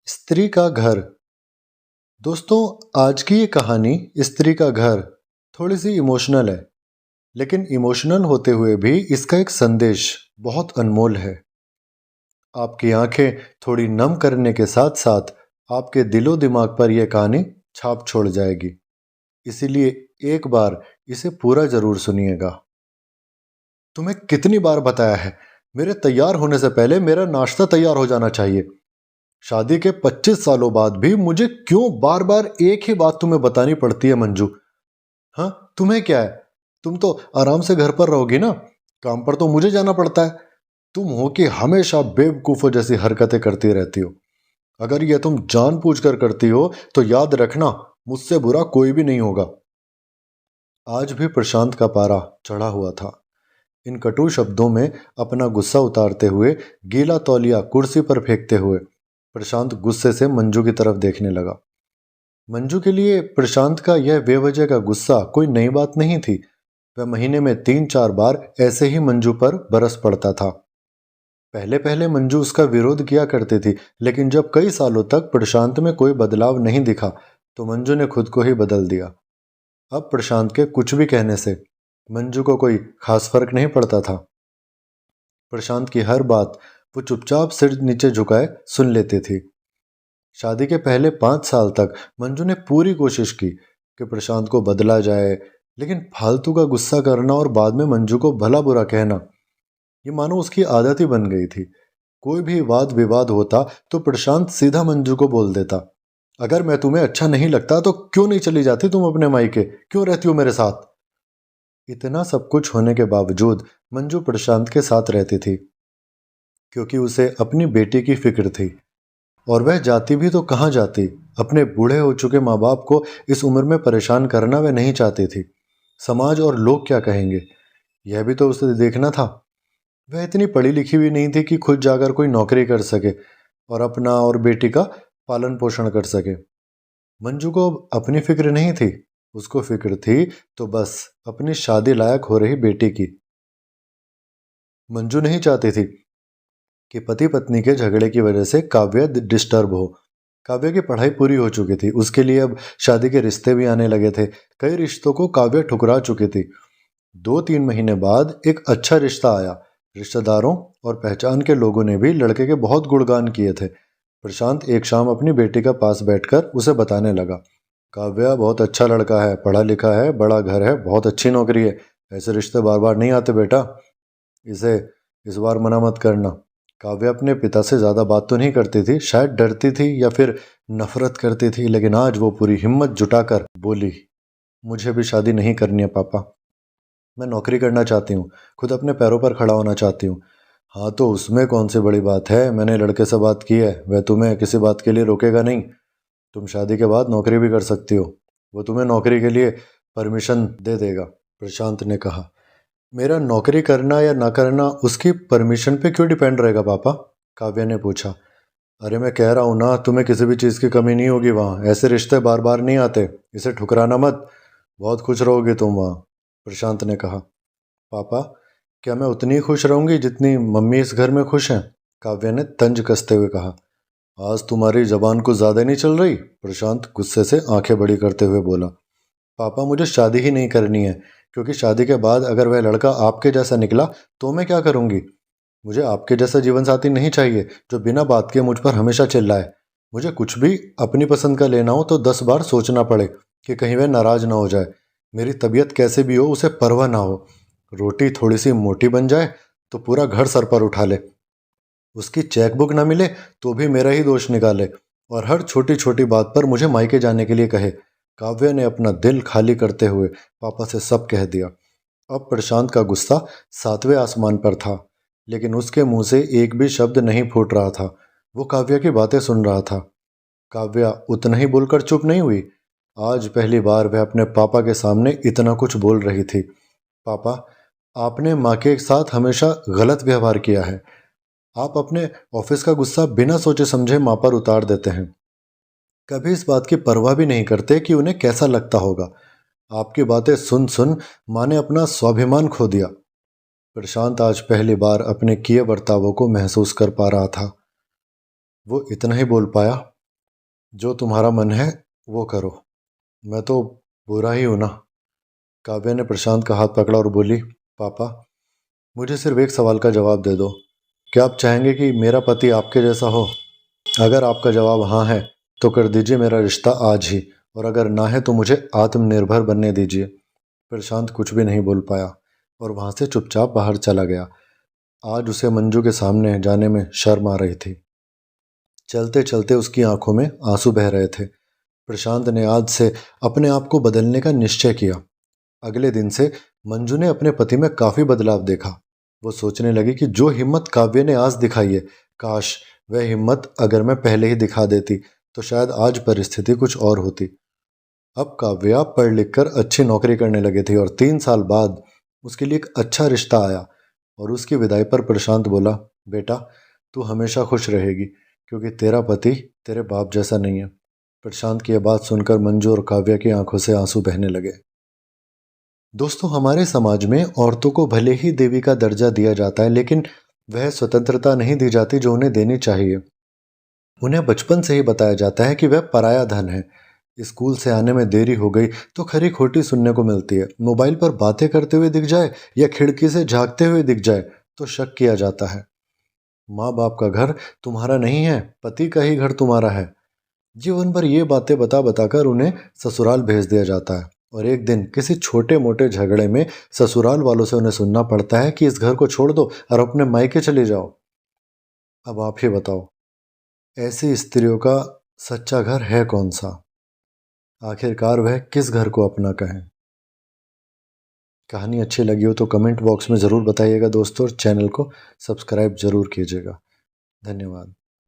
स्त्री का घर। दोस्तों, आज की ये कहानी स्त्री का घर थोड़ी सी इमोशनल है, लेकिन इमोशनल होते हुए भी इसका एक संदेश बहुत अनमोल है। आपकी आंखें थोड़ी नम करने के साथ साथ आपके दिलो दिमाग पर यह कहानी छाप छोड़ जाएगी। इसीलिए एक बार इसे पूरा जरूर सुनिएगा। तुम्हें कितनी बार बताया है, मेरे तैयार होने से पहले मेरा नाश्ता तैयार हो जाना चाहिए। शादी के 25 सालों बाद भी मुझे क्यों बार बार एक ही बात तुम्हें बतानी पड़ती है मंजू? हाँ, तुम्हें क्या है? तुम तो आराम से घर पर रहोगी ना, काम पर तो मुझे जाना पड़ता है। तुम हो कि हमेशा बेवकूफों जैसी हरकतें करती रहती हो। अगर यह तुम जानबूझकर करती हो तो याद रखना, मुझसे बुरा कोई भी नहीं होगा। आज भी प्रशांत का पारा चढ़ा हुआ था। इन कटु शब्दों में अपना गुस्सा उतारते हुए, गीला तौलिया कुर्सी पर फेंकते हुए, प्रशांत गुस्से से मंजू की तरफ देखने लगा। मंजू के लिए प्रशांत का यह बेवजह का गुस्सा कोई नई बात नहीं थी। वह महीने में 3-4 बार ऐसे ही मंजू पर बरस पड़ता था। पहले पहले मंजू उसका विरोध किया करती थी, लेकिन जब कई सालों तक प्रशांत में कोई बदलाव नहीं दिखा तो मंजू ने खुद को ही बदल दिया। अब प्रशांत के कुछ भी कहने से मंजू को कोई खास फर्क नहीं पड़ता था। प्रशांत की हर बात वो चुपचाप सिर नीचे झुकाए सुन लेती थी। शादी के पहले 5 साल तक मंजू ने पूरी कोशिश की कि प्रशांत को बदला जाए, लेकिन फालतू का गुस्सा करना और बाद में मंजू को भला बुरा कहना, ये मानो उसकी आदत ही बन गई थी। कोई भी वाद विवाद होता तो प्रशांत सीधा मंजू को बोल देता, अगर मैं तुम्हें अच्छा नहीं लगता तो क्यों नहीं चली जाती तुम अपने मायके, क्यों रहती हो मेरे साथ? इतना सब कुछ होने के बावजूद मंजू प्रशांत के साथ रहती थी, क्योंकि उसे अपनी बेटी की फिक्र थी। और वह जाती भी तो कहाँ जाती, अपने बूढ़े हो चुके माँ बाप को इस उम्र में परेशान करना वह नहीं चाहती थी। समाज और लोग क्या कहेंगे, यह भी तो उसे देखना था। वह इतनी पढ़ी लिखी भी नहीं थी कि खुद जाकर कोई नौकरी कर सके और अपना और बेटी का पालन पोषण कर सके। मंजू को अब अपनी फिक्र नहीं थी, उसको फिक्र थी तो बस अपनी शादी लायक हो रही बेटी की। मंजू नहीं चाहती थी कि पति पत्नी के झगड़े की वजह से काव्या डिस्टर्ब हो। काव्या की पढ़ाई पूरी हो चुकी थी, उसके लिए अब शादी के रिश्ते भी आने लगे थे। कई रिश्तों को काव्या ठुकरा चुकी थी। 2-3 महीने बाद एक अच्छा रिश्ता आया। रिश्तेदारों और पहचान के लोगों ने भी लड़के के बहुत गुणगान किए थे। प्रशांत एक शाम अपनी बेटी का पास बैठकर उसे बताने लगा, काव्या बहुत अच्छा लड़का है, पढ़ा लिखा है, बड़ा घर है, बहुत अच्छी नौकरी है। ऐसे रिश्ते बार बार नहीं आते बेटा, इसे इस बार मना मत करना। काव्या अपने पिता से ज़्यादा बात तो नहीं करती थी, शायद डरती थी या फिर नफरत करती थी, लेकिन आज वो पूरी हिम्मत जुटाकर बोली, मुझे भी शादी नहीं करनी है पापा, मैं नौकरी करना चाहती हूँ, खुद अपने पैरों पर खड़ा होना चाहती हूँ। हाँ तो उसमें कौन सी बड़ी बात है, मैंने लड़के से बात की है, वह तुम्हें किसी बात के लिए रोकेगा नहीं। तुम शादी के बाद नौकरी भी कर सकती हो, वो तुम्हें नौकरी के लिए परमिशन दे देगा। प्रशांत ने कहा, मेरा नौकरी करना या ना करना उसकी परमिशन पे क्यों डिपेंड रहेगा पापा? काव्या ने पूछा। अरे मैं कह रहा हूँ ना, तुम्हें किसी भी चीज़ की कमी नहीं होगी वहाँ, ऐसे रिश्ते बार बार नहीं आते, इसे ठुकराना मत, बहुत खुश रहोगे तुम वहाँ। प्रशांत ने कहा, पापा क्या मैं उतनी खुश रहूंगी जितनी मम्मी इस घर में खुश हैं? काव्या ने तंज कसते हुए कहा। आज तुम्हारी जबान कुछ ज़्यादा नहीं चल रही? प्रशांत गुस्से से आंखें बड़ी करते हुए बोला। पापा मुझे शादी ही नहीं करनी है, क्योंकि शादी के बाद अगर वह लड़का आपके जैसा निकला तो मैं क्या करूंगी? मुझे आपके जैसा जीवन साथी नहीं चाहिए जो बिना बात के मुझ पर हमेशा चिल्लाए। मुझे कुछ भी अपनी पसंद का लेना हो तो 10 बार सोचना पड़े कि कहीं वह नाराज ना हो जाए। मेरी तबीयत कैसे भी हो उसे परवाह ना हो। रोटी थोड़ी सी मोटी बन जाए तो पूरा घर सर पर उठा ले। उसकी चेकबुक ना मिले तो भी मेरा ही दोष निकाले और हर छोटी छोटी बात पर मुझे मायके जाने के लिए कहे। काव्या ने अपना दिल खाली करते हुए पापा से सब कह दिया। अब प्रशांत का गुस्सा 7वें आसमान पर था, लेकिन उसके मुंह से एक भी शब्द नहीं फूट रहा था। वो काव्या की बातें सुन रहा था। काव्या उतना ही बोलकर चुप नहीं हुई। आज पहली बार वह अपने पापा के सामने इतना कुछ बोल रही थी। पापा, आपने माँ के साथ हमेशा गलत व्यवहार किया है। आप अपने ऑफिस का गुस्सा बिना सोचे समझे माँ पर उतार देते हैं। कभी इस बात की परवाह भी नहीं करते कि उन्हें कैसा लगता होगा। आपकी बातें सुन सुन माँ ने अपना स्वाभिमान खो दिया। प्रशांत आज पहली बार अपने किए बर्तावों को महसूस कर पा रहा था। वो इतना ही बोल पाया, जो तुम्हारा मन है वो करो, मैं तो बुरा ही हूं ना। काव्या ने प्रशांत का हाथ पकड़ा और बोली, पापा, मुझे सिर्फ एक सवाल का जवाब दे दो। क्या आप चाहेंगे कि मेरा पति आपके जैसा हो? अगर आपका जवाब हाँ है तो कर दीजिए मेरा रिश्ता आज ही, और अगर ना है तो मुझे आत्मनिर्भर बनने दीजिए। प्रशांत कुछ भी नहीं बोल पाया और वहां से चुपचाप बाहर चला गया। आज उसे मंजू के सामने जाने में शर्म आ रही थी। चलते चलते उसकी आंखों में आंसू बह रहे थे। प्रशांत ने आज से अपने आप को बदलने का निश्चय किया। अगले दिन से मंजू ने अपने पति में काफी बदलाव देखा। वो सोचने लगी कि जो हिम्मत काव्य ने आज दिखाई है, काश वह हिम्मत अगर मैं पहले ही दिखा देती तो शायद आज परिस्थिति कुछ और होती। अब काव्या पढ़ लिख कर अच्छी नौकरी करने लगी थी और 3 साल बाद उसके लिए एक अच्छा रिश्ता आया। और उसकी विदाई पर प्रशांत बोला, बेटा, तू हमेशा खुश रहेगी क्योंकि तेरा पति तेरे बाप जैसा नहीं है। प्रशांत की यह बात सुनकर मंजू और काव्या की आंखों से आंसू बहने लगे। दोस्तों, हमारे समाज में औरतों को भले ही देवी का दर्जा दिया जाता है, लेकिन वह स्वतंत्रता नहीं दी जाती जो उन्हें देनी चाहिए। उन्हें बचपन से ही बताया जाता है कि वह पराया धन है। स्कूल से आने में देरी हो गई तो खरी खोटी सुनने को मिलती है। मोबाइल पर बातें करते हुए दिख जाए या खिड़की से झांकते हुए दिख जाए तो शक किया जाता है। माँ बाप का घर तुम्हारा नहीं है, पति का ही घर तुम्हारा है। जीवन भर ये बातें बता बताकर उन्हें ससुराल भेज दिया जाता है और एक दिन किसी छोटे मोटे झगड़े में ससुराल वालों से उन्हें सुनना पड़ता है कि इस घर को छोड़ दो और अपने मायके चले जाओ। अब आप ही बताओ, ऐसी स्त्रियों का सच्चा घर है कौन सा? आखिरकार वह किस घर को अपना कहें? कहानी अच्छी लगी हो तो कमेंट बॉक्स में ज़रूर बताइएगा दोस्तों, और चैनल को सब्सक्राइब ज़रूर कीजिएगा। धन्यवाद।